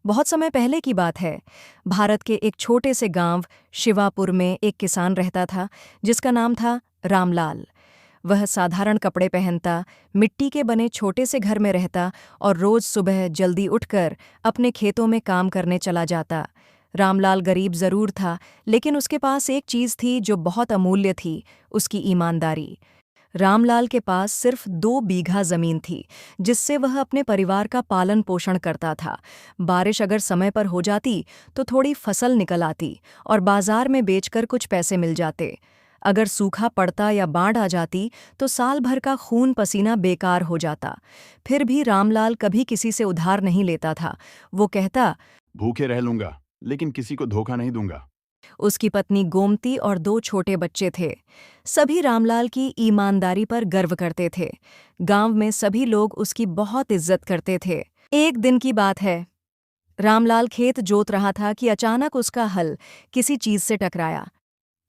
बहुत समय पहले की बात है। भारत के एक छोटे से गांव शिवापुर में एक किसान रहता था जिसका नाम था रामलाल। वह साधारण कपड़े पहनता, मिट्टी के बने छोटे से घर में रहता और रोज सुबह जल्दी उठकर अपने खेतों में काम करने चला जाता। रामलाल गरीब जरूर था, लेकिन उसके पास एक चीज थी जो बहुत अमूल्य थी, उसकी ईमानदारी। रामलाल के पास सिर्फ 2 बीघा जमीन थी, जिससे वह अपने परिवार का पालन पोषण करता था। बारिश अगर समय पर हो जाती तो थोड़ी फसल निकल आती और बाजार में बेचकर कुछ पैसे मिल जाते। अगर सूखा पड़ता या बाढ़ आ जाती तो साल भर का खून पसीना बेकार हो जाता। फिर भी रामलाल कभी किसी से उधार नहीं लेता था। वो कहता, भूखे रह लूंगा लेकिन किसी को धोखा नहीं दूंगा। उसकी पत्नी गोमती और 2 छोटे बच्चे थे। सभी रामलाल की ईमानदारी पर गर्व करते थे। गांव में सभी लोग उसकी बहुत इज्जत करते थे। एक दिन की बात है, रामलाल खेत जोत रहा था कि अचानक उसका हल किसी चीज से टकराया।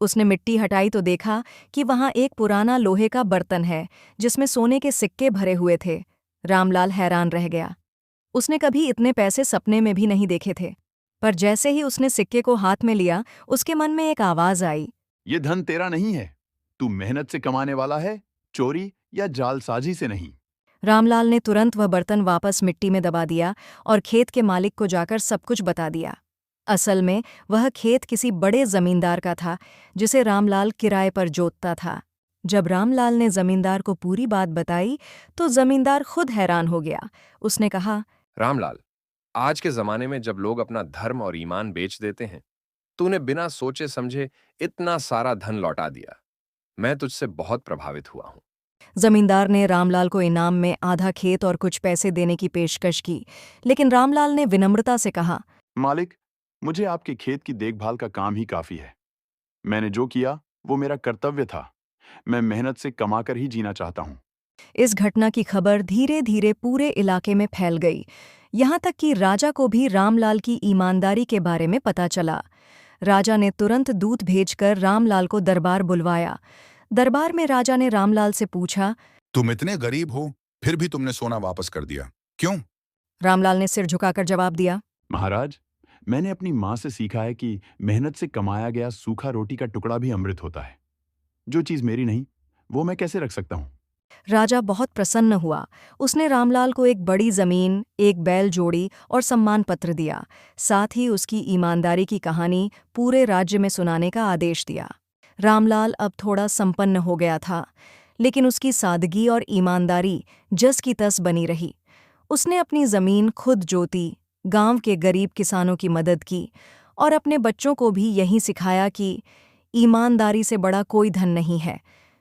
उसने मिट्टी हटाई तो देखा कि वहां एक पुराना लोहे का बर्तन है जिसमें सोने के सिक्के भरे हुए थे। रामलाल हैरान रह गया। उसने कभी इतने पैसे सपने में भी नहीं देखे थे। पर जैसे ही उसने सिक्के को हाथ में लिया, उसके मन में एक आवाज आई। ये धन तेरा नहीं है, तू मेहनत से कमाने वाला है, चोरी या जालसाजी से नहीं। रामलाल ने तुरंत वह बर्तन वापस मिट्टी में दबा दिया और खेत के मालिक को जाकर सब कुछ बता दिया। असल में वह खेत किसी बड़े जमींदार का था, जिसे रामलाल किराए पर जोतता था। जब रामलाल ने जमींदार को पूरी बात बताई तो जमींदार खुद हैरान हो गया। उसने कहा, रामलाल, आज के जमाने में जब लोग अपना धर्म और ईमान बेच देते हैं, तूने बिना सोचे समझे इतना सारा धन लौटा दिया। मैं तुझसे बहुत प्रभावित हुआ हूं। जमींदार ने रामलाल को इनाम में आधा खेत और कुछ पैसे देने की पेशकश की, लेकिन रामलाल ने विनम्रता से कहा, मालिक, मुझे आपके खेत की देखभाल का काम ही काफी है। मैंने जो किया वो मेरा कर्तव्य था। मैं मेहनत से कमाकर ही जीना चाहता हूँ। इस घटना की खबर धीरे धीरे पूरे इलाके में फैल गई। यहाँ तक कि राजा को भी रामलाल की ईमानदारी के बारे में पता चला। राजा ने तुरंत दूत भेजकर रामलाल को दरबार बुलवाया। दरबार में राजा ने रामलाल से पूछा, तुम इतने गरीब हो, फिर भी तुमने सोना वापस कर दिया, क्यों? रामलाल ने सिर झुकाकर जवाब दिया, महाराज, मैंने अपनी माँ से सीखा है कि मेहनत से कमाया गया सूखा रोटी का टुकड़ा भी अमृत होता है। जो चीज मेरी नहीं, वो मैं कैसे रख सकता हूँ? राजा बहुत प्रसन्न हुआ। उसने रामलाल को एक बड़ी जमीन, एक बैल जोड़ी और सम्मान पत्र दिया। साथ ही उसकी ईमानदारी की कहानी पूरे राज्य में सुनाने का आदेश दिया। रामलाल अब थोड़ा संपन्न हो गया था, लेकिन उसकी सादगी और ईमानदारी जस की तस बनी रही। उसने अपनी जमीन खुद जोती, गांव के गरीब किसानों की मदद की और अपने बच्चों को भी यही सिखाया कि ईमानदारी से बड़ा कोई धन नहीं है।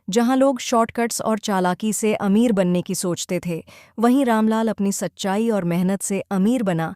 जहां लोग शॉर्टकट्स और चालाकी से अमीर बनने की सोचते थे, वहीं रामलाल अपनी सच्चाई और मेहनत से अमीर बना,